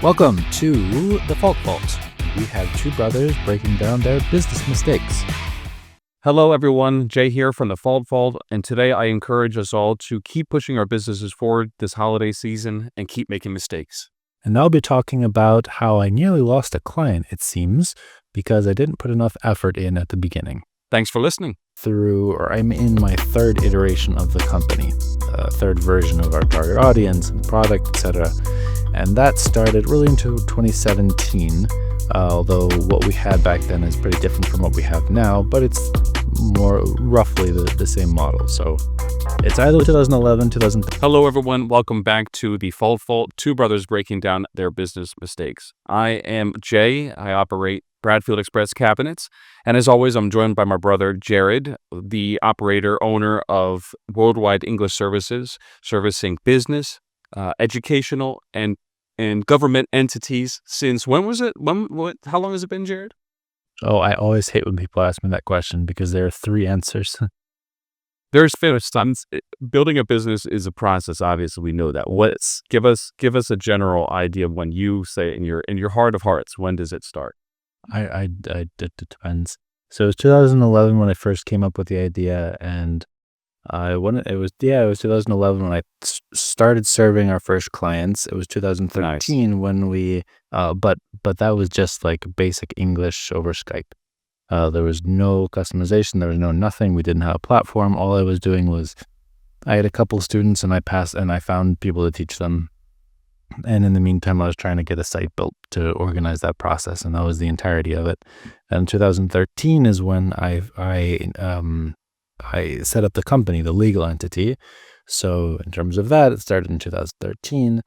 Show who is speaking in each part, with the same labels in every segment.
Speaker 1: Welcome to The Fault. We have two brothers breaking down their business mistakes.
Speaker 2: Hello, everyone. Jay here from The Fault, and today I encourage us all to keep pushing our businesses forward this holiday season and keep making mistakes.
Speaker 1: And I'll be talking about how I nearly lost a client, it seems, because I didn't put enough effort in at the beginning.
Speaker 2: Thanks for listening.
Speaker 1: I'm in my third iteration of the company, third version of our target audience and product, etc. And that started really into 2017, although what we had back then is pretty different from what we have now, but it's more roughly the same model. So it's either 2011, 2013.
Speaker 2: Hello, everyone. Welcome back to The Fault, two brothers breaking down their business mistakes. I am Jay. I operate Bradfield Express Cabinets. And as always, I'm joined by my brother, Jared, the owner of Worldwide English Services, servicing business, educational, and government entities since when was it? How long has it been, Jared?
Speaker 1: Oh, I always hate when people ask me that question because there are three answers.
Speaker 2: There's times. Building a business is a process. Obviously, we know that. Give us a general idea of when you say in your heart of hearts, when does it start?
Speaker 1: It depends. So it was 2011 when I first came up with the idea, and it was 2011 when I started serving our first clients. It was 2013 when we, but that was just like basic English over Skype. There was no customization. There was no nothing. We didn't have a platform. All I was doing was I had a couple students and I found people to teach them. And in the meantime, I was trying to get a site built to organize that process, and that was the entirety of it. And 2013 is when I set up the company, the legal entity. So in terms of that, it started in 2013.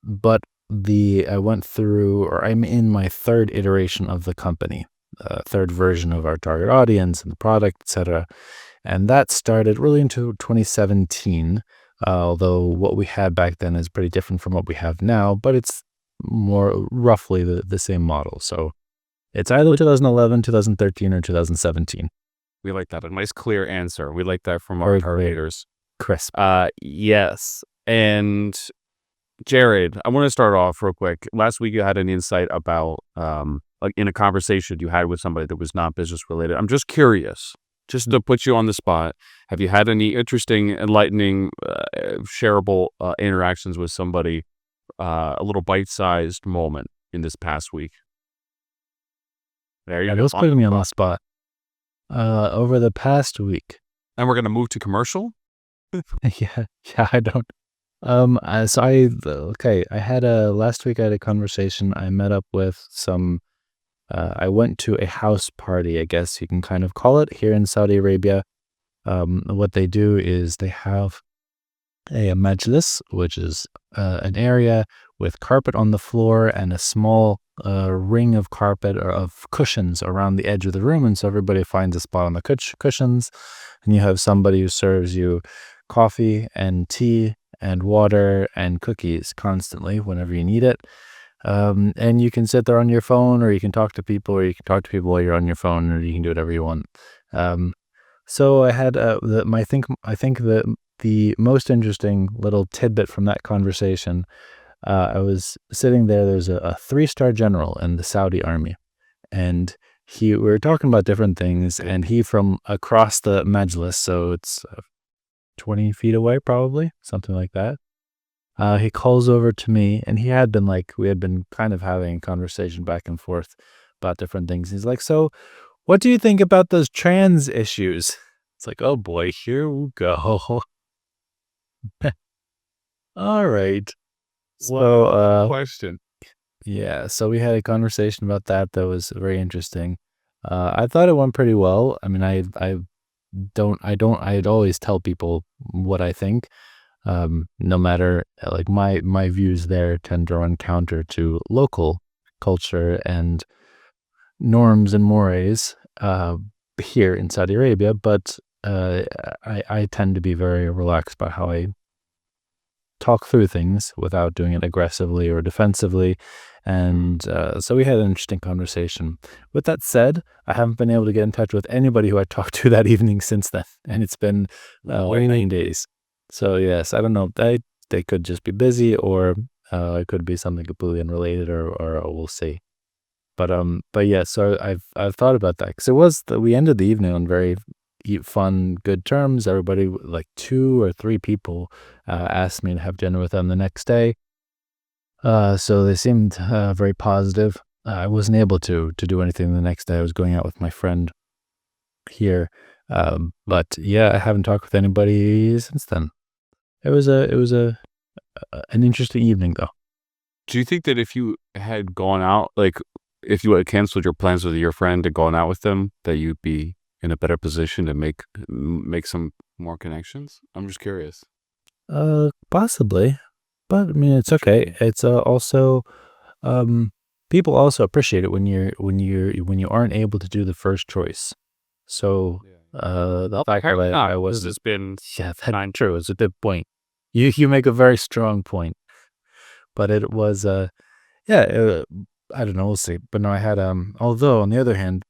Speaker 1: But I'm in my third iteration of the company, third version of our target audience and the product, etc. And that started really into 2017. Although what we had back then is pretty different from what we have now, but it's more roughly the same model. So it's either 2011, 2013, or 2017.
Speaker 2: We like that. A nice, clear answer. We like that from our readers.
Speaker 1: Crisp.
Speaker 2: Yes. And Jared, I want to start off real quick. Last week you had an insight about, like in a conversation you had with somebody that was not business related. I'm just curious. Just to put you on the spot, have you had any interesting, enlightening, shareable interactions with somebody, a little bite-sized moment in this past week? There you go.
Speaker 1: It was putting me on the spot. Over the past week.
Speaker 2: And we're going to move to commercial?
Speaker 1: Yeah, I don't. Last week I had a conversation. I met up with I went to a house party, I guess you can kind of call it, here in Saudi Arabia. What they do is they have a majlis, which is an area with carpet on the floor and a small ring of carpet or of cushions around the edge of the room. And so everybody finds a spot on the cushions, and you have somebody who serves you coffee and tea and water and cookies constantly whenever you need it. And you can sit there on your phone, or you can talk to people, while you're on your phone, or you can do whatever you want. So I had I think the most interesting little tidbit from that conversation. I was sitting there. There's a 3-star general in the Saudi army, and we were talking about different things. And he from across the majlis, so it's 20 feet away, probably something like that. He calls over to me, and we had been kind of having a conversation back and forth about different things. He's like, "So what do you think about those trans issues?" It's like, oh boy, here we go. All right. So,
Speaker 2: question.
Speaker 1: Yeah, so we had a conversation about that was very interesting. I thought it went pretty well. I mean, I'd always tell people what I think. No matter, like, my views there tend to run counter to local culture and norms and mores here in Saudi Arabia, but I tend to be very relaxed about how I talk through things without doing it aggressively or defensively. And so we had an interesting conversation. With that said, I haven't been able to get in touch with anybody who I talked to that evening since then, and it's been 9 days. So yes, I don't know. They could just be busy, or It could be something completely unrelated, or we'll see. But yeah, so I've thought about that because we ended the evening on very fun, good terms. Everybody, like 2 or 3 people, asked me to have dinner with them the next day. So they seemed very positive. I wasn't able to do anything the next day. I was going out with my friend here, but yeah, I haven't talked with anybody since then. It was an interesting evening though.
Speaker 2: Do you think that if you had gone out, like if you had canceled your plans with your friend and gone out with them, that you'd be in a better position to make some more connections? I'm just curious.
Speaker 1: Possibly, but I mean it's okay. It's also um people also appreciate it when you aren't able to do the first choice. So
Speaker 2: Yeah.
Speaker 1: the
Speaker 2: Well,
Speaker 1: fact that
Speaker 2: apparently not,
Speaker 1: I
Speaker 2: because
Speaker 1: wasn't,
Speaker 2: it's been
Speaker 1: yeah, that's
Speaker 2: 9.
Speaker 1: true. It's a good point. You make a very strong point, but it was yeah, I don't know, we'll see. But no, I had although on the other hand,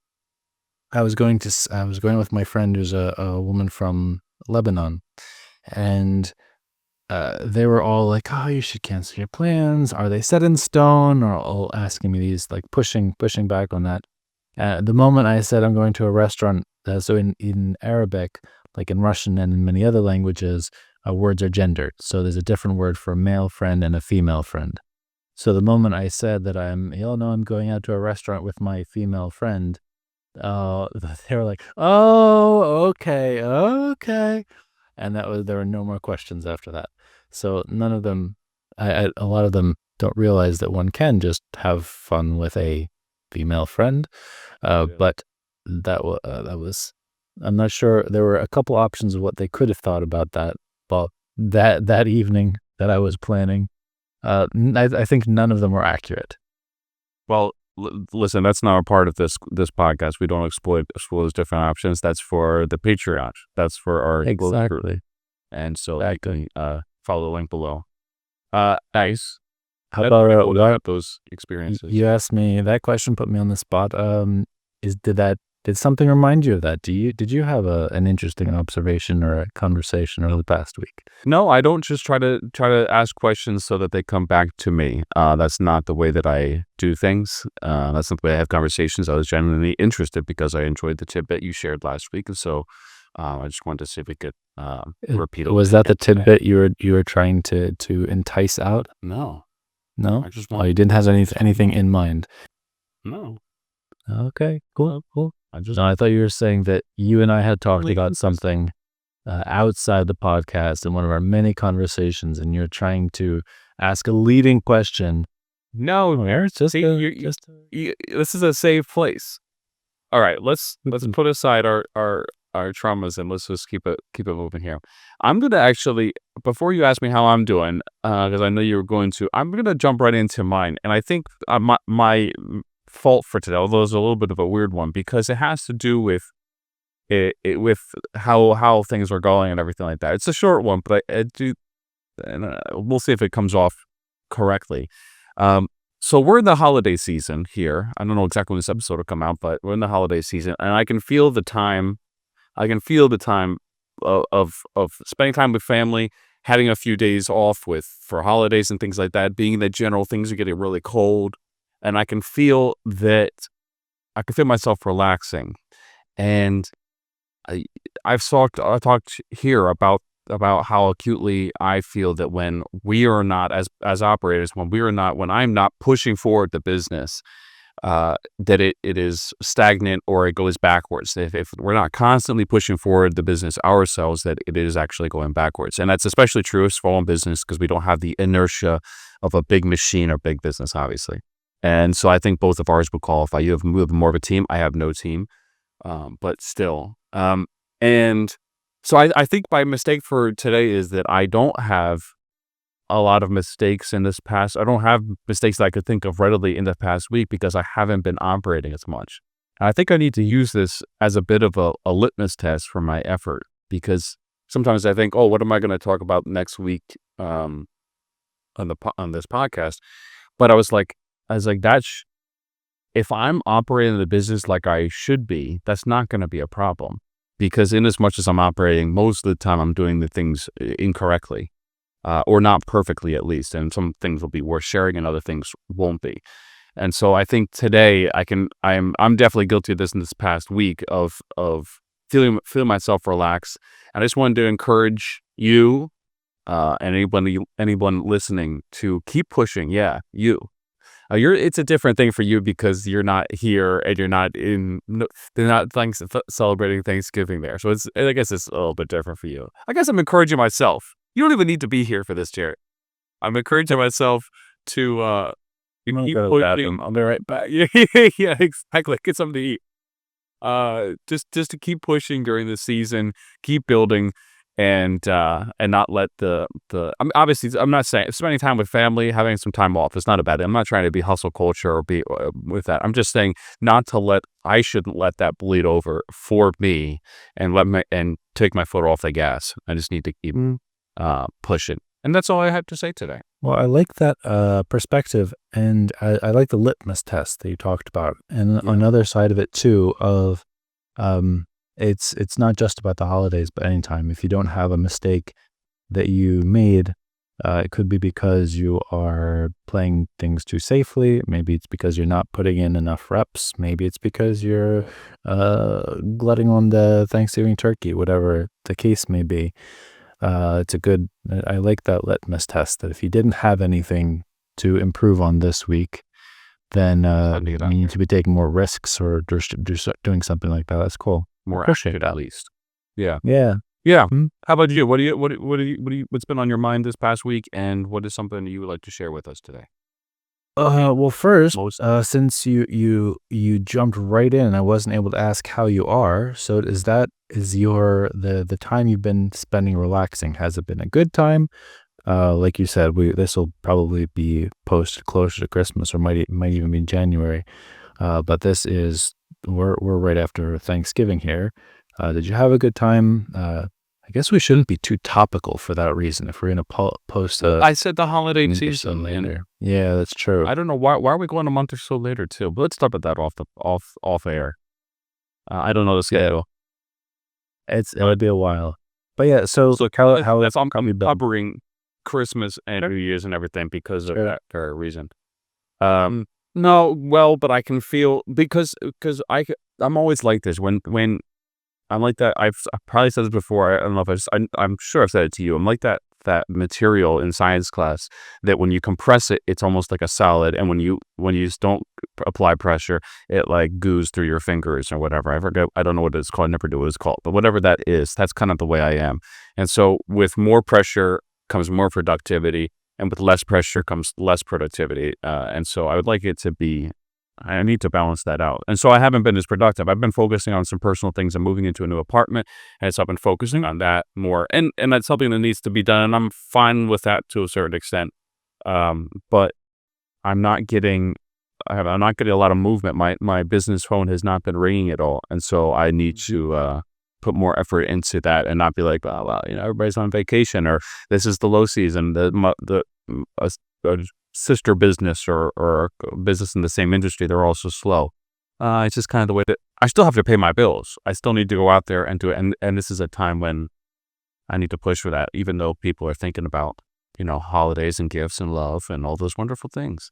Speaker 1: I was going with my friend who's a woman from Lebanon, and they were all like, "Oh, you should cancel your plans. Are they set in stone?" Or all asking me these, like pushing back on that. The moment I said I'm going to a restaurant, so in Arabic, like in Russian and in many other languages, words are gendered. So there's a different word for a male friend and a female friend. So the moment I said that I'm going out to a restaurant with my female friend, uh, they were like, "Oh, okay, okay," and there were no more questions after that. So none of them, a lot of them don't realize that one can just have fun with a female friend.
Speaker 2: Yeah.
Speaker 1: But that was, I'm not sure. There were a couple options of what they could have thought about that. But that evening that I was planning, I think none of them were accurate.
Speaker 2: Well, listen, that's not a part of this podcast. We don't explore those different options. That's for the Patreon. That's for our close group.
Speaker 1: Exactly.
Speaker 2: And so you
Speaker 1: Exactly.
Speaker 2: can follow the link below. Nice.
Speaker 1: How
Speaker 2: That's
Speaker 1: about
Speaker 2: pretty cool to
Speaker 1: what
Speaker 2: have those experiences.
Speaker 1: you asked me that question, put me on the spot. Is did something remind you of that? Did you have an interesting observation or a conversation over the past week?
Speaker 2: No, I don't just try to ask questions so that they come back to me. That's not the way that I do things. That's not the way I have conversations. I was genuinely interested because I enjoyed the tidbit you shared last week, and so I just wanted to see if we could repeat it
Speaker 1: Was that the
Speaker 2: again today.
Speaker 1: tidbit you were trying to entice out?
Speaker 2: No,
Speaker 1: No?
Speaker 2: I just
Speaker 1: Oh,
Speaker 2: want
Speaker 1: you didn't have anything in mind.
Speaker 2: no.
Speaker 1: Okay, cool, cool.
Speaker 2: I just
Speaker 1: No, I thought you were saying that you and I had talked
Speaker 2: really
Speaker 1: about
Speaker 2: interested.
Speaker 1: something outside the podcast in one of our many conversations, and you're trying to ask a leading question.
Speaker 2: No,
Speaker 1: Where it's just
Speaker 2: see,
Speaker 1: just
Speaker 2: this is a safe place. All right, let's
Speaker 1: a-
Speaker 2: put aside our traumas and let's just keep it moving here. I'm gonna actually, before you ask me how I'm doing, because I know you were going to, I'm gonna jump right into mine, and I think my fault for today, although it's a little bit of a weird one, because it has to do with with how things are going and everything like that. It's a short one, but I do, and we'll see if it comes off correctly. Um, so we're in the holiday season here. I don't know exactly when this episode will come out, but we're in the holiday season, and I can feel the time. I can feel the time of spending time with family, having a few days off with for holidays and things like that. Being that general things are getting really cold, and I can feel myself relaxing. And I I talked here about how acutely I feel that when we are not as operators, when I'm not pushing forward the business, that it is stagnant or it goes backwards. If we're not constantly pushing forward the business ourselves, that it is actually going backwards. And that's especially true of small business because we don't have the inertia of a big machine or big business, obviously. And so I think both of ours would qualify. You have more of a team. I have no team, but still. And so I think my mistake for today is that I don't have a lot of mistakes in this past. I don't have mistakes that I could think of readily in the past week because I haven't been operating as much. And I think I need to use this as a bit of a litmus test for my effort because sometimes I think, oh, what am I going to talk about next week on this podcast? But I was like, if I'm operating the business like I should be, that's not going to be a problem because in as much as I'm operating, most of the time I'm doing the things incorrectly. or not perfectly at least. And some things will be worth sharing, and other things won't be. And so I think today I'm definitely guilty of this in this past week of feeling myself relax. And I just wanted to encourage you and anyone listening to keep pushing. Yeah, you. It's a different thing for you because you're not here and you're not in. No, they're not celebrating Thanksgiving there, so I guess it's a little bit different for you. I guess I'm encouraging myself. You don't even need to be here for this, Jared. I'm encouraging myself to
Speaker 1: I'm gonna
Speaker 2: keep
Speaker 1: go to the
Speaker 2: pushing.
Speaker 1: bathroom. I'll be right back.
Speaker 2: Yeah, yeah, exactly. Get something to eat. Just to keep pushing during the season, keep building, and not let I mean, obviously, I'm not saying spending time with family, having some time off is not a bad thing. I'm not trying to be hustle culture or be with that. I'm just saying I shouldn't let that bleed over for me and take my foot off the gas. I just need to keep pushing. And that's all I had to say today.
Speaker 1: Well, I like that perspective, and I like the litmus test that you talked about, and
Speaker 2: Yeah.
Speaker 1: another side of it too. Of it's not just about the holidays, but anytime if you don't have a mistake that you made, it could be because you are playing things too safely. Maybe it's because you're not putting in enough reps. Maybe it's because you're glutting on the Thanksgiving turkey, whatever the case may be. It's a good, I like that litmus test that if you didn't have anything to improve on this week, then
Speaker 2: I need
Speaker 1: you need to be taking more risks or doing something like that. That's cool.
Speaker 2: more
Speaker 1: Appreciate
Speaker 2: action at
Speaker 1: that.
Speaker 2: least. Yeah.
Speaker 1: Yeah.
Speaker 2: Yeah.
Speaker 1: Hmm.
Speaker 2: How about you? What's been on your mind this past week, and what is something you would like to share with us today?
Speaker 1: Well, first,
Speaker 2: Most
Speaker 1: since you jumped right in, I wasn't able to ask how you are. So is your the time you've been spending relaxing? Has it been a good time? Like you said, this will probably be posted closer to Christmas, or might even be January. But we're right after Thanksgiving here. Did you have a good time? I guess we shouldn't be too topical for that reason. If we're gonna post
Speaker 2: Well,
Speaker 1: a
Speaker 2: I said the holiday
Speaker 1: month or so
Speaker 2: season, and
Speaker 1: later, yeah, that's true.
Speaker 2: I don't know why are we going a month or so later too. But let's talk about that off air. I don't know the
Speaker 1: Yeah,
Speaker 2: schedule,
Speaker 1: it
Speaker 2: but
Speaker 1: would be a while. But yeah, so
Speaker 2: so
Speaker 1: how
Speaker 2: that's
Speaker 1: have
Speaker 2: I'm
Speaker 1: you been?
Speaker 2: covering Christmas and New Year's and everything because of
Speaker 1: Sure.
Speaker 2: that very reason. No, well, but I can feel because I'm always like this when I'm like that. I've probably said this before. I don't know if I'm sure I've said it to you. I'm like that material in science class that when you compress it, it's almost like a solid, and when you just don't apply pressure, it like goos through your fingers or whatever. I forget. I don't know what it's called. I never knew what it's called. But whatever that is, that's kind of the way I am. And so with more pressure comes more productivity, and with less pressure comes less productivity. And so I would like it to be. I need to balance that out. And so I haven't been as productive. I've been focusing on some personal things. I'm moving into a new apartment. And so I've been focusing on that more. And that's something that needs to be done. And I'm fine with that to a certain extent. But I'm not getting I'm not getting a lot of movement. My business phone has not been ringing at all. And so I need to put more effort into that and not be like, oh, well, everybody's on vacation, or this is the low season. A sister business or a business in the same industry, they're also slow. It's just kind of the way that I still have to pay my bills. I still need to go out there and do it. And this is a time when I need to push for that, even though people are thinking about, holidays and gifts and love and all those wonderful things.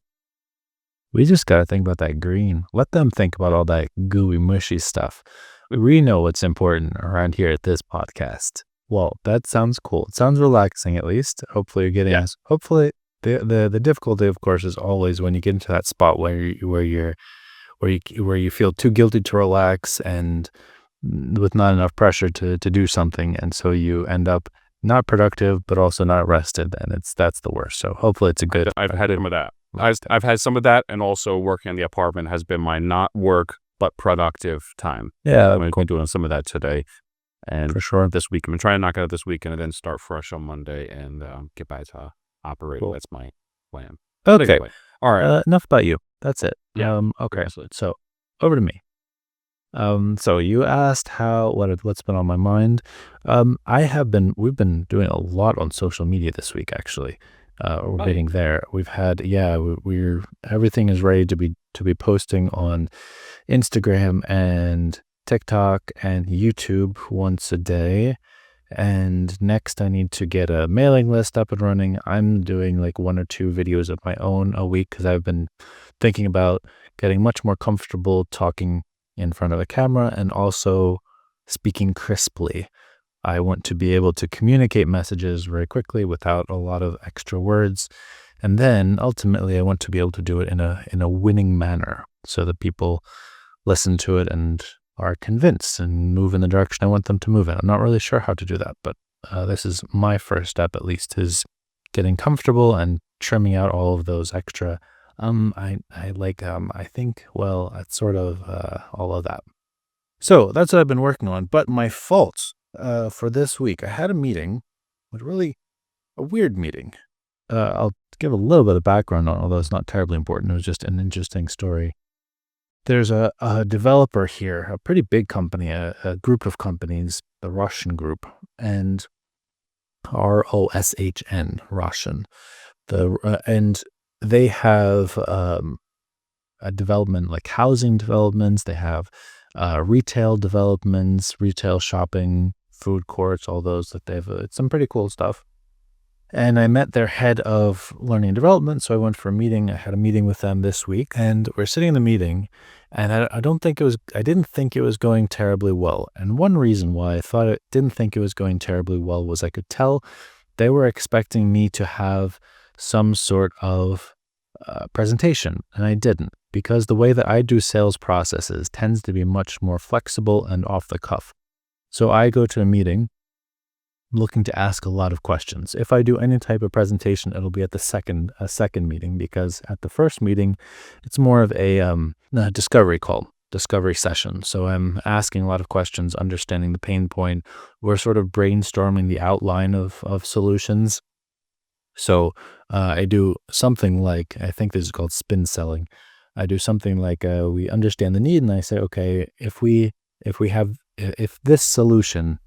Speaker 1: We just gotta think about that green. Let them think about all that gooey, mushy stuff. We know what's important around here at this podcast. Well, that sounds cool. It sounds relaxing, at least. Hopefully, you're getting
Speaker 2: Yes.
Speaker 1: us. Hopefully, the difficulty, of course, is always when you get into that spot where you feel too guilty to relax, and with not enough pressure to do something, and so you end up not productive, but also not rested, and that's the worst. So hopefully, it's a good.
Speaker 2: I've had some of that.
Speaker 1: Last
Speaker 2: I've had some of that, and also working in the apartment has been my not work but productive time.
Speaker 1: Yeah,
Speaker 2: I'm going to
Speaker 1: cool,
Speaker 2: be doing some of that today and
Speaker 1: for sure.
Speaker 2: this week. I'm trying to knock it out this weekend and then start fresh on Monday and get back to operating.
Speaker 1: Cool.
Speaker 2: That's my plan. But
Speaker 1: Okay.
Speaker 2: anyway, all right.
Speaker 1: Enough about you. That's it.
Speaker 2: Yeah.
Speaker 1: Okay.
Speaker 2: Seriously.
Speaker 1: So over to me. So you asked what's been on my mind. We've been doing a lot on social media this week, actually. We're
Speaker 2: Oh,
Speaker 1: getting there. We've had, yeah, everything is ready to be posting on Instagram and TikTok and YouTube once a day. And next, I need to get a mailing list up and running. I'm doing like 1 or 2 videos of my own a week because I've been thinking about getting much more comfortable talking in front of a camera and also speaking crisply. I want to be able to communicate messages very quickly without a lot of extra words. And then ultimately, I want to be able to do it in a winning manner so that people listen to it and are convinced and move in the direction I want them to move in. I'm not really sure how to do that, but this is my first step, at least, is getting comfortable and trimming out all of those extra. I think, well, it's sort of all of that. So that's what I've been working on. But my fault for this week, I had a meeting, with really a weird meeting. I'll give a little bit of background on, although it's not terribly important. It was just an interesting story. There's a developer here, a pretty big company, a group of companies, the Russian group, and ROSHN, Russian. And they have a development like housing developments. They have retail developments, retail shopping, food courts, all those that they've. It's some pretty cool stuff. And I met their head of learning and development. So I went for a meeting. I had a meeting with them this week, and we're sitting in the meeting. And I didn't think it was going terribly well. And one reason why I didn't think it was going terribly well was I could tell they were expecting me to have some sort of presentation, and I didn't, because the way that I do sales processes tends to be much more flexible and off the cuff. So I go to a meeting looking to ask a lot of questions. If I do any type of presentation, it'll be at a second meeting, because at the first meeting, it's more of a discovery session. So I'm asking a lot of questions, understanding the pain point. We're sort of brainstorming the outline of solutions. So I do something like, I think this is called spin selling. I do something like we understand the need, and I say, okay, if we had this solution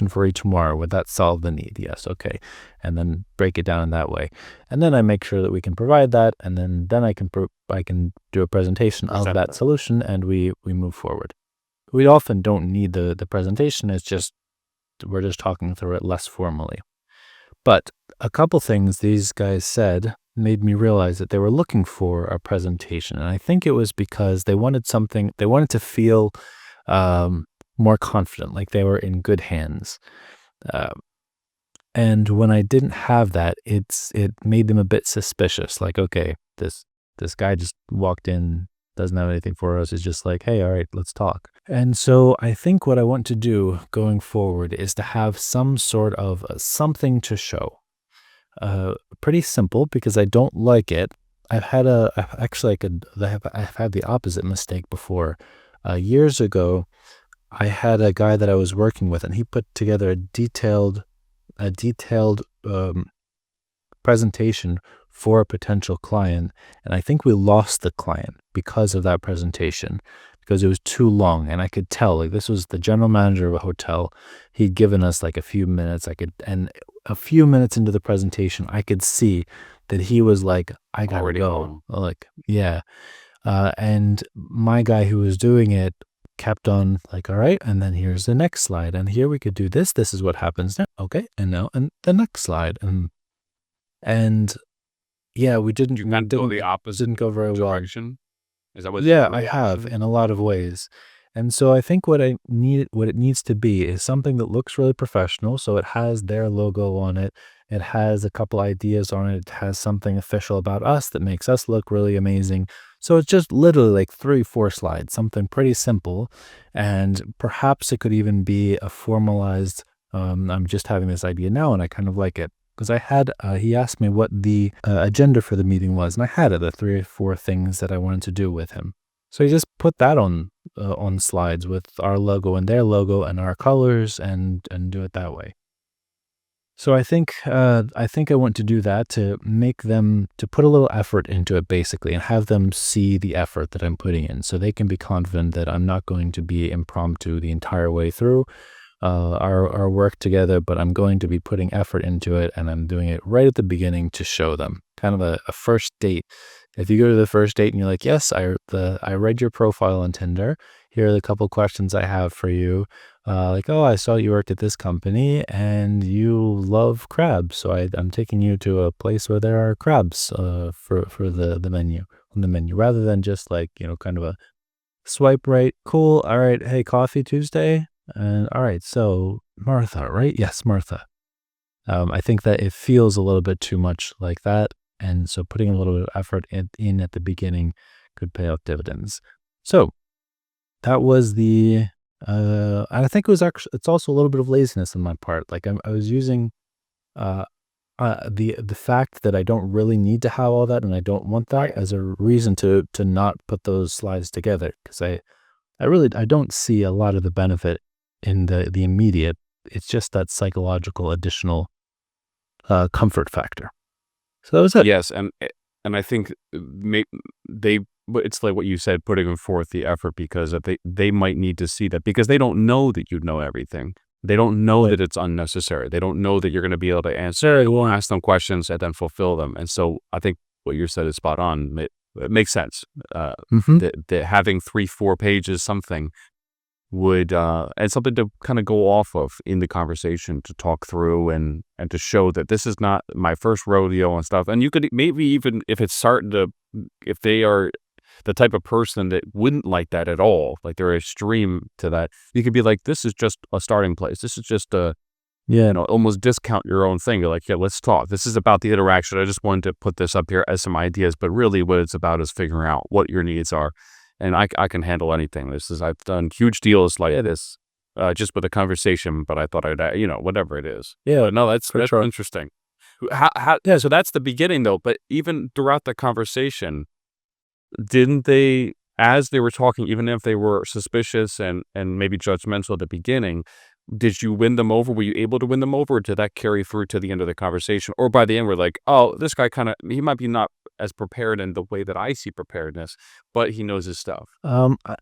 Speaker 1: for you tomorrow, would that solve the need? Yes. Okay. And then break it down in that way. And then I make sure that we can provide that. And then I can do a presentation of that solution, and we move forward. We often don't need the presentation. It's just, we're just talking through it less formally. But a couple things these guys said made me realize that they were looking for a presentation. And I think it was because they wanted to feel, more confident, like they were in good hands. And when I didn't have that, it made them a bit suspicious. Like, okay, this guy just walked in, doesn't have anything for us. It's just like, hey, all right, let's talk. And so I think what I want to do going forward is to have some sort of something to show. Pretty simple, because I don't like it. I've had the opposite mistake before. Years ago, I had a guy that I was working with, and he put together a detailed presentation for a potential client. And I think we lost the client because of that presentation, because it was too long. And I could tell, like, this was the general manager of a hotel. He'd given us like a few minutes. And a few minutes into the presentation, I could see that he was like, I gotta
Speaker 2: Already
Speaker 1: go.
Speaker 2: home.
Speaker 1: Like, yeah. And my guy who was doing it kept on like, all right, and then here's the next slide, and here we could do this. This is what happens now. Okay, and now and the next slide, and yeah, we didn't.
Speaker 2: You kind of go the opposite
Speaker 1: Didn't go very well.
Speaker 2: direction. Is that what?
Speaker 1: Yeah, I have in a lot of ways. And so I think what it needs to be is something that looks really professional. So it has their logo on it. It has a couple ideas on it. It has something official about us that makes us look really amazing. So it's just literally like 3-4 slides, something pretty simple. And perhaps it could even be a formalized, I'm just having this idea now, and I kind of like it. Because he asked me what the agenda for the meeting was, and I had it, the 3 or 4 things that I wanted to do with him. So he just put that on slides with our logo and their logo and our colors, and do it that way. So I think I want to do that, to make them, to put a little effort into it basically, and have them see the effort that I'm putting in, so they can be confident that I'm not going to be impromptu the entire way through our work together, but I'm going to be putting effort into it, and I'm doing it right at the beginning to show them, kind of a first date. If you go to the first date and you're like, yes, I read your profile on Tinder. Here are the couple questions I have for you. like, "Oh, I saw you worked at this company and you love crabs, so I'm taking you to a place where there are crabs for the menu on the menu," rather than just like, kind of a swipe right, cool, all right, hey, coffee Tuesday, and all right, so Martha, right? Yes, Martha. I think that it feels a little bit too much like that, and so putting a little bit of effort in at the beginning could pay out dividends. So that was and I think it's also a little bit of laziness on my part. Like I was using uh, the fact that I don't really need to have all that and I don't want that as a reason to not put those slides together because I don't see a lot of the benefit in the immediate. It's just that psychological additional comfort factor. So that was it.
Speaker 2: Yes, and I think they but it's like what you said, putting forth the effort because they might need to see that because they don't know that you know everything. They don't know
Speaker 1: Right.
Speaker 2: that it's unnecessary. They don't know that you're going to be able to answer. You won't ask them questions and then fulfill them. And so I think what you said is spot on. It makes sense.
Speaker 1: Hmm.
Speaker 2: That having 3-4 pages something would and something to kind of go off of in the conversation to talk through and to show that this is not my first rodeo and stuff. And you could maybe even if it's starting to if they are the type of person that wouldn't like that at all, like they're extreme to that, you could be like, this is just a starting place. This is just a
Speaker 1: Yeah,
Speaker 2: almost discount your own thing. You're like, yeah, let's talk. This is about the interaction. I just wanted to put this up here as some ideas, but really what it's about is figuring out what your needs are. And I can handle anything. I've done huge deals like this, just with a conversation, but I thought whatever it is.
Speaker 1: yeah,
Speaker 2: But no, that's
Speaker 1: for sure.
Speaker 2: interesting. So that's the beginning though, but even throughout the conversation, didn't they, as they were talking, even if they were suspicious and maybe judgmental at the beginning, did you win them over? Were you able to win them over, or did that carry through to the end of the conversation? Or by the end, we're like, "Oh, this guy he might be not as prepared in the way that I see preparedness, but he knows his stuff."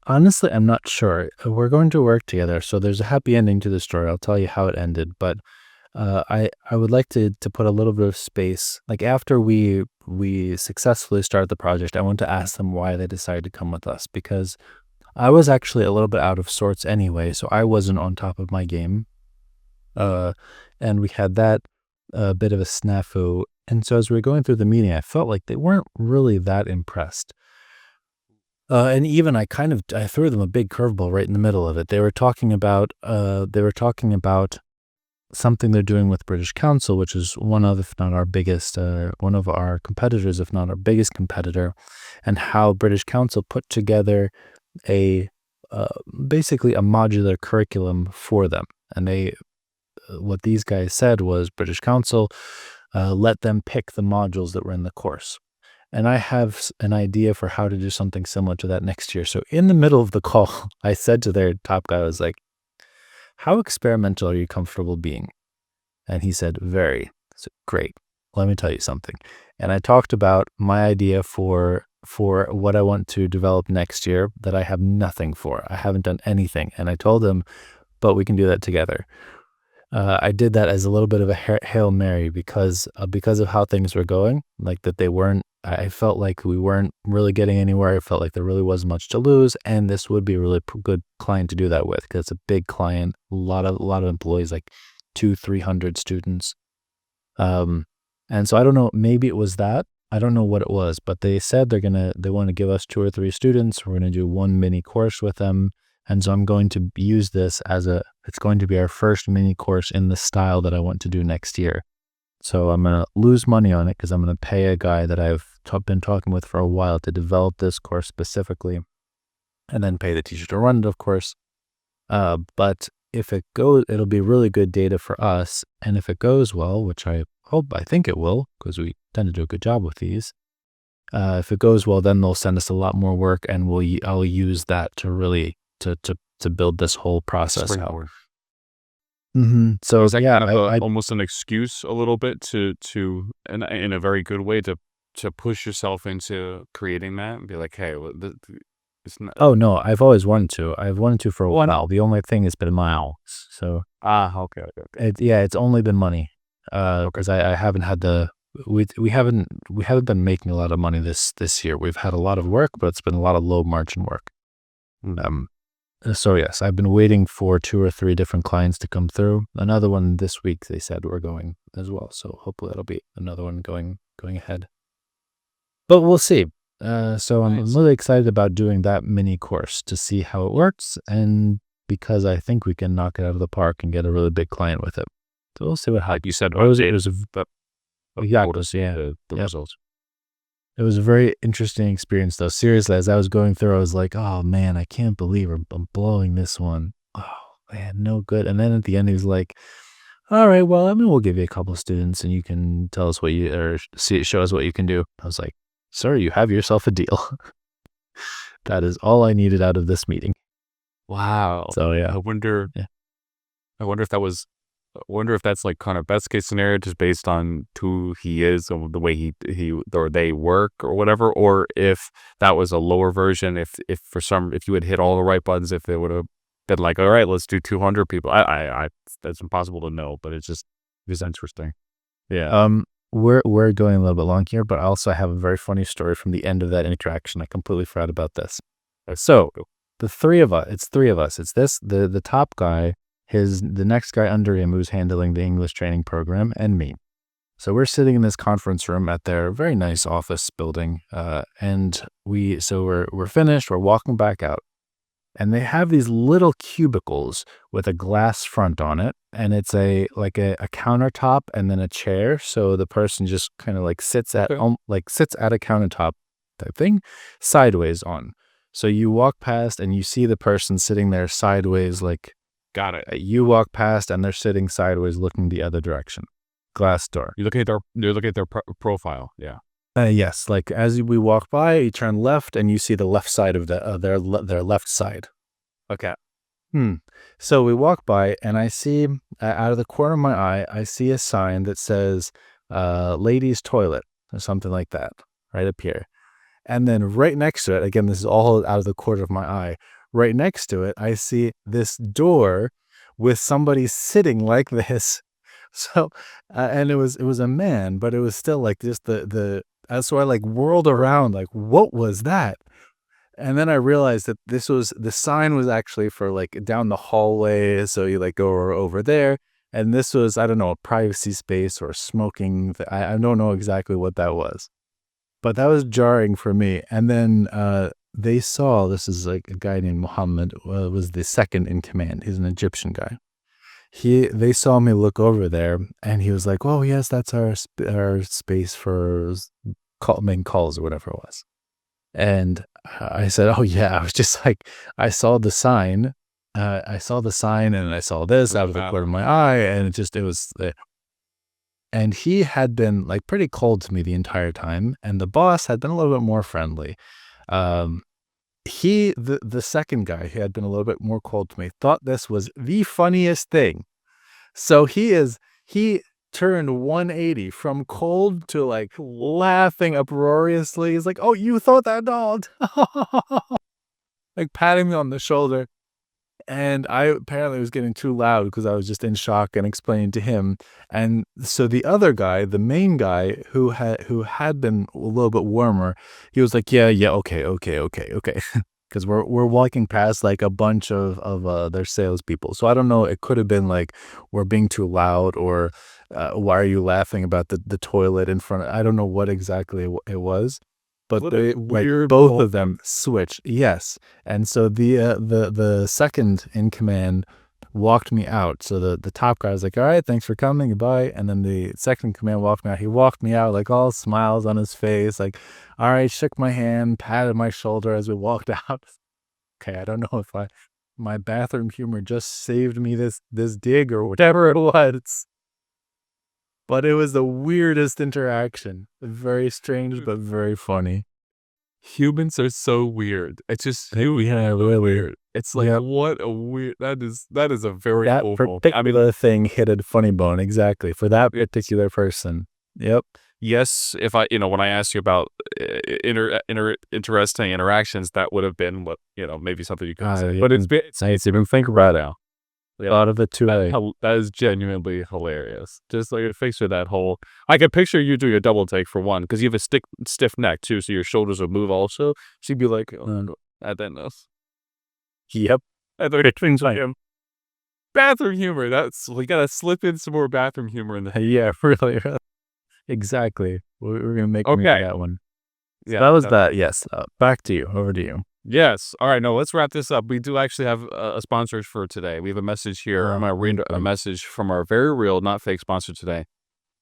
Speaker 1: Honestly, I'm not sure. We're going to work together, so there's a happy ending to the story. I'll tell you how it ended, but I would like to put a little bit of space. Like after we successfully started the project, I want to ask them why they decided to come with us because I was actually a little bit out of sorts anyway, so I wasn't on top of my game. Uh, and we had that bit of a snafu. And so as we were going through the meeting, I felt like they weren't really that impressed. And even I threw them a big curveball right in the middle of it. They were talking about something they're doing with British Council, which is one of, if not our biggest, one of our competitors, if not our biggest competitor, and how British Council put together a uh, basically a modular curriculum for them. And what these guys said was British Council let them pick the modules that were in the course. And I have an idea for how to do something similar to that next year. So in the middle of the call, I said to their top guy, I was like, "How experimental are you comfortable being?" And he said, "Very." So great. Let me tell you something. And I talked about my idea for what I want to develop next year that I have nothing for. I haven't done anything. And I told him, but we can do that together. I did that as a little bit of a Hail Mary because of how things were going, like that they weren't. I felt like we weren't really getting anywhere. I felt like there really wasn't much to lose, and this would be a really good client to do that with because it's a big client, a lot of employees, like 300 students. Um, and so I don't know. Maybe it was that. I don't know what it was, but they said they want to give us 2 or 3 students. We're gonna do one mini course with them, and so I'm going to use this it's going to be our first mini course in the style that I want to do next year. So I'm going to lose money on it because I'm going to pay a guy that I've been talking with for a while to develop this course specifically and then pay the teacher to run it, of course. But if it goes, it'll be really good data for us. And if it goes well, which I think it will, because we tend to do a good job with these. If it goes well, then they'll send us a lot more work and I'll use that to really, to build this whole process out.
Speaker 2: Springboard.
Speaker 1: So
Speaker 2: Is that
Speaker 1: yeah,
Speaker 2: kind of almost an excuse a little bit to in a very good way to push yourself into creating that and be like, hey, well, it's not.
Speaker 1: oh no, I've wanted to for a
Speaker 2: Oh, I
Speaker 1: while.
Speaker 2: know.
Speaker 1: The only thing has been miles. So
Speaker 2: Okay, okay, okay.
Speaker 1: it's only been money.
Speaker 2: Okay.
Speaker 1: Because I haven't had we haven't been making a lot of money this year. We've had a lot of work, but it's been a lot of low margin work.
Speaker 2: Mm.
Speaker 1: Um, So yes, I've been waiting for 2 or 3 different clients to come through. Another one this week, they said we're going as well, so hopefully that'll be another one going ahead. But we'll see. So I'm
Speaker 2: Nice.
Speaker 1: really excited about doing that mini course to see how it works, and because I think we can knock it out of the park and get a really big client with it. So we'll see what
Speaker 2: Like
Speaker 1: happens.
Speaker 2: you said, it was
Speaker 1: Yeah,
Speaker 2: yeah, the
Speaker 1: yep.
Speaker 2: results.
Speaker 1: It was a very interesting experience, though. Seriously, as I was going through, I was like, "Oh man, I can't believe I'm blowing this one. Oh man, no good." And then at the end, he was like, "All right, well, I mean, we'll give you a couple students, and you can tell us what you or show us what you can do." I was like, "Sir, you have yourself a deal." That is all I needed out of this meeting.
Speaker 2: Wow.
Speaker 1: So yeah,
Speaker 2: I wonder
Speaker 1: yeah.
Speaker 2: I wonder if that was I wonder if that's, like, kind of best case scenario just based on who he is or the way he or they work or whatever, or if that was a lower version, if you had hit all the right buttons, if it would've been like, "Alright, let's do 200 people." I that's impossible to know, but it's interesting. Yeah.
Speaker 1: Um, we're going a little bit long here, but I also have a very funny story from the end of that interaction. I completely forgot about this. So the three of us, it's three of us. It's the top guy, the next guy under him who's handling the English training program, and me. So we're sitting in this conference room at their very nice office building, and we're finished. We're walking back out, and they have these little cubicles with a glass front on it, and it's a countertop and then a chair. So the person just kind of like
Speaker 2: Okay.
Speaker 1: sits at a countertop type thing, sideways on. So you walk past and you see the person sitting there sideways, like
Speaker 2: Got it.
Speaker 1: you walk past and they're sitting sideways, looking the other direction. Glass door.
Speaker 2: You're looking at their profile, yeah.
Speaker 1: Yes, like as we walk by, you turn left and you see the left side of their left side.
Speaker 2: Okay.
Speaker 1: Hmm. So we walk by, and I see out of the corner of my eye, I see a sign that says "ladies' toilet" or something like that, right up here. And then right next to it, again, this is all out of the corner of my eye. Right next to it, I see this door with somebody sitting like this. So, and it was a man, but it was still like just so I like whirled around, like, what was that? And then I realized that the sign was actually for like down the hallway. So you like go over there. And this was, I don't know, a privacy space or smoking. I don't know exactly what that was, but that was jarring for me. And then they saw, this is like a guy named Muhammad, was the second in command. He's an Egyptian guy. They saw me look over there, and he was like, "Oh yes, that's our space for main calls or whatever it was." And I said, "Oh yeah." I was just like, I saw the sign. I saw the sign, and I saw this out of the
Speaker 2: Wow.
Speaker 1: corner of my eye, and it was. And he had been like pretty cold to me the entire time, and the boss had been a little bit more friendly. Um, the second guy, who had been a little bit more cold to me, thought this was the funniest thing. So he turned 180 from cold to like laughing uproariously. He's like, "Oh, you thought that, dog?" Like patting me on the shoulder. And I apparently was getting too loud because I was just in shock and explaining to him. And so the other guy, the main guy who had been a little bit warmer, he was like, "Yeah, yeah, okay, okay, okay, okay." Because we're walking past like a bunch of their salespeople. So I don't know. It could have been like we're being too loud, or why are you laughing about the toilet in front of? I don't know what exactly it was, but
Speaker 2: What a
Speaker 1: they like
Speaker 2: weird
Speaker 1: both
Speaker 2: moment.
Speaker 1: of them switched. Yes. And so the second in command walked me out. So the top guy was like, "All right, thanks for coming, goodbye." And then the second in command walked me out. He walked me out like all smiles on his face, like, "All right," shook my hand, patted my shoulder as we walked out. Okay, I don't know if my bathroom humor just saved me this dig or whatever it was, but it was the weirdest interaction. Very strange, but very funny.
Speaker 2: Humans are so weird. It's just
Speaker 1: Yeah, really weird.
Speaker 2: it's like,
Speaker 1: Yep.
Speaker 2: what a weird that is a very
Speaker 1: That
Speaker 2: cool moment. I mean,
Speaker 1: particular thing hit a funny bone, exactly, for that
Speaker 2: it's
Speaker 1: particular person. Yep.
Speaker 2: yes, if when I asked you about interesting interactions, that would have been what, maybe something you could say.
Speaker 1: Yeah,
Speaker 2: But it's
Speaker 1: even think about it.
Speaker 2: yeah,
Speaker 1: Thought of it too late.
Speaker 2: that is genuinely hilarious. Just like a picture that whole I can picture you doing a double take for one, because you have a stiff neck too, so your shoulders will move also. So you'd be like, "Oh,
Speaker 1: Um,
Speaker 2: I didn't know."
Speaker 1: yep.
Speaker 2: I thought it
Speaker 1: Things
Speaker 2: was
Speaker 1: like
Speaker 2: him. Bathroom humor. We gotta slip in some more bathroom humor in the.
Speaker 1: yeah, really, really. Exactly. We're gonna make me
Speaker 2: Okay.
Speaker 1: that one. So
Speaker 2: Yeah.
Speaker 1: that was that. Yes. Back to you. Over to you.
Speaker 2: Yes. All right. No, let's wrap this up. We do actually have a sponsor for today. We have a message here. I'm gonna read a
Speaker 1: Okay.
Speaker 2: message from our very real, not fake sponsor today.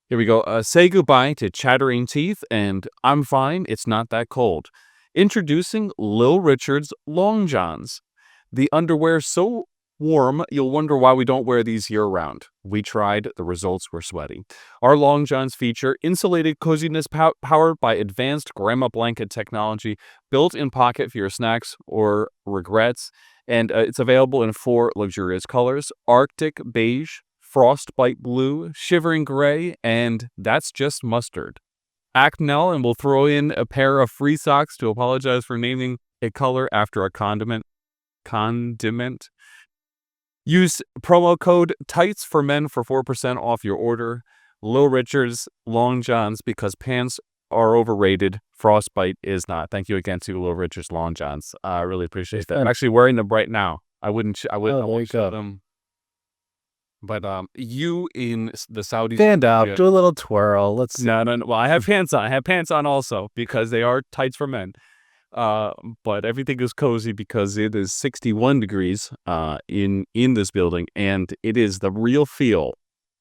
Speaker 2: Here we go. Say goodbye to chattering teeth, and I'm fine. It's not that cold. Introducing Lil Richard's Long Johns. The underwear so warm, you'll wonder why we don't wear these year round. We tried, the results were sweaty. Our Long Johns feature insulated coziness powered by advanced grandma blanket technology, built-in pocket for your snacks or regrets, and it's available in 4 luxurious colors: Arctic beige, frostbite blue, shivering gray, and that's just mustard. Act now, and we'll throw in a pair of free socks to apologize for naming a color after a condiment. Use promo code TIGHTS for men for 4% off your order. Lil Richard's Long Johns, because pants are overrated. Frostbite is not. Thank you again to Lil Richard's Long Johns. I really appreciate that. I'm actually wearing them right now. I wouldn't
Speaker 1: Oh,
Speaker 2: I
Speaker 1: there you
Speaker 2: won't show
Speaker 1: go.
Speaker 2: them. But you in the Saudis.
Speaker 1: Stand up.
Speaker 2: Yeah.
Speaker 1: Do a little twirl. Let's see.
Speaker 2: No. Well, I have pants on. I have pants on also because they are tights for men. But everything is cozy because it is 61 degrees in this building, and it is the real feel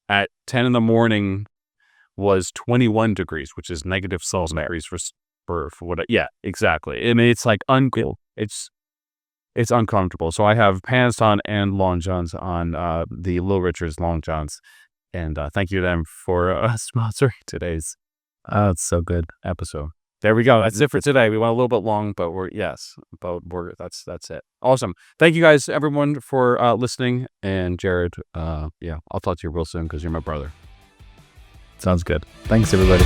Speaker 2: at 10 in the morning was 21 degrees, which is negative Celsius for what. Yeah, exactly. I mean, it's like uncool. It's uncomfortable. So I have pants on and long johns on, the Lil Richard's long johns, and thank you to them for sponsoring today's
Speaker 1: Oh, it's so good.
Speaker 2: episode. There we go. That's it for today. We went a little bit long, but that's it. Awesome. Thank you guys, everyone, for listening. And Jared, yeah, I'll talk to you real soon because you're my brother.
Speaker 1: Sounds good. Thanks, everybody.